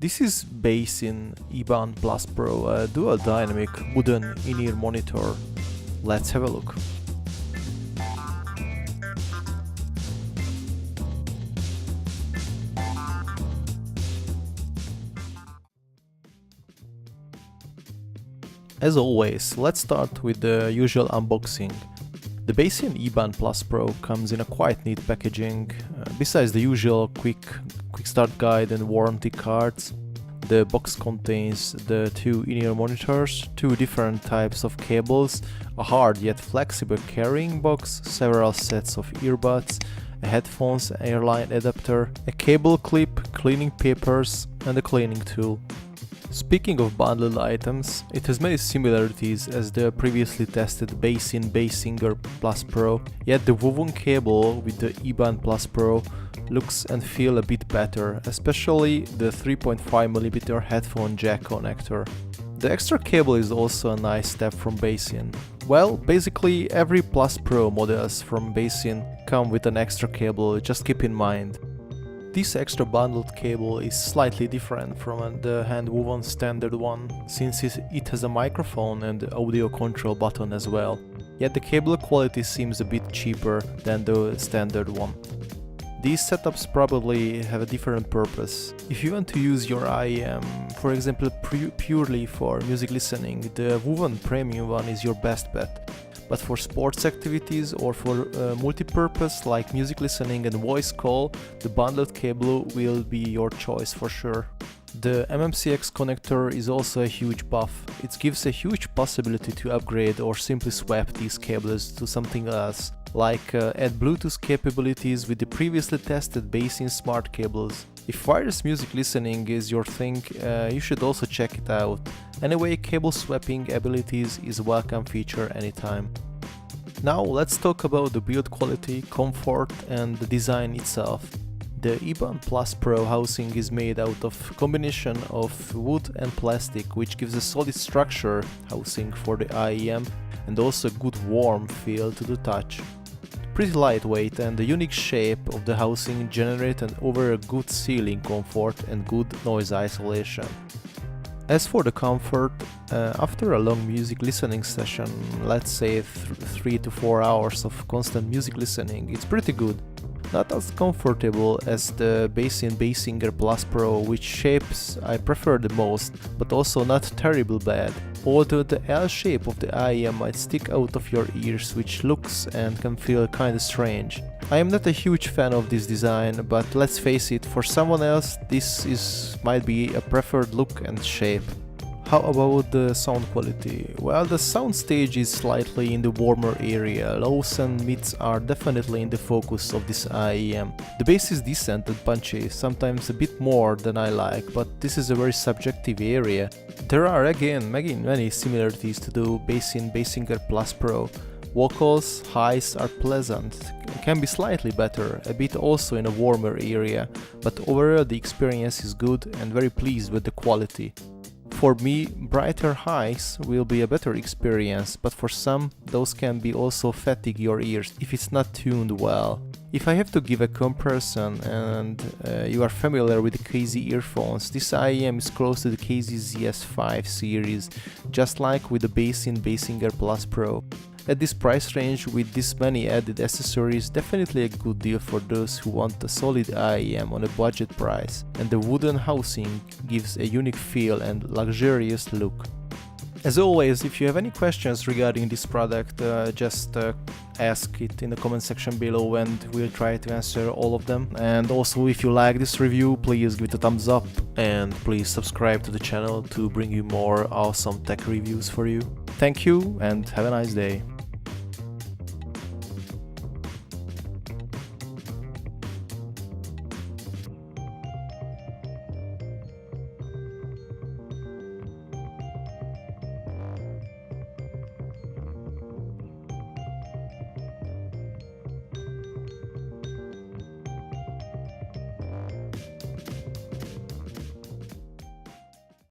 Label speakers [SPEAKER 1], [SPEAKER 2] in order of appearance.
[SPEAKER 1] This is BASN EBON+PRO, a dual dynamic wooden in-ear monitor. Let's have a look. As always, let's start with the usual unboxing. The BASN EBON+PRO comes in a quite neat packaging. Besides the usual quick start guide and warranty cards, the box contains the two in-ear monitors, two different types of cables, a hard yet flexible carrying box, several sets of earbuds, a headphones airline adapter, a cable clip, cleaning papers, and a cleaning tool. Speaking of bundled items, it has many similarities as the previously tested BASN Basinger+Pro, yet the woven cable with the EBON+PRO looks and feel a bit better, especially the 3.5mm headphone jack connector. The extra cable is also a nice step from BASN. Well, basically every Plus Pro models from BASN come with an extra cable, just keep in mind. This extra bundled cable is slightly different from the hand-woven standard one, since it has a microphone and audio control button as well, yet the cable quality seems a bit cheaper than the standard one. These setups probably have a different purpose. If you want to use your IEM, for example purely for music listening, the woven premium one is your best bet. But for sports activities or for multi-purpose like music listening and voice call, the bundled cable will be your choice for sure. The MMCX connector is also a huge buff. It gives a huge possibility to upgrade or simply swap these cables to something else, like add Bluetooth capabilities with the previously tested BASN smart cables. If wireless music listening is your thing, you should also check it out. Anyway, cable swapping abilities is a welcome feature anytime. Now let's talk about the build quality, comfort and the design itself. The EBON+PRO housing is made out of a combination of wood and plastic, which gives a solid structure housing for the IEM and also a good warm feel to the touch. Pretty lightweight, and the unique shape of the housing generate an overall good ceiling comfort and good noise isolation. As for the comfort, after a long music listening session, let's say 3 to 4 hours of constant music listening, it's pretty good. Not as comfortable as the BASN Basinger+PRO, which shapes I prefer the most, but also not terrible bad. Although the L shape of the IEM might stick out of your ears, which looks and can feel kinda strange. I am not a huge fan of this design, but let's face it, for someone else this might be a preferred look and shape. How about the sound quality? Well, the sound stage is slightly in the warmer area. Lows and mids are definitely in the focus of this IEM. The bass is decent and punchy, sometimes a bit more than I like, but this is a very subjective area. There are again many similarities to the BASN Basinger+PRO. Vocals, highs are pleasant, can be slightly better, a bit also in a warmer area, but overall the experience is good and very pleased with the quality. For me, brighter highs will be a better experience, but for some, those can be also fatigue your ears if it's not tuned well. If I have to give a comparison and you are familiar with the KZ earphones, this IEM is close to the KZ ZS5 series, just like with the BASN Basinger+PRO. At this price range with this many added accessories, definitely a good deal for those who want a solid IEM on a budget price, and the wooden housing gives a unique feel and luxurious look. As always, if you have any questions regarding this product, just ask it in the comment section below and we'll try to answer all of them. And also, if you like this review, please give it a thumbs up and please subscribe to the channel to bring you more awesome tech reviews for you. Thank you and have a nice day.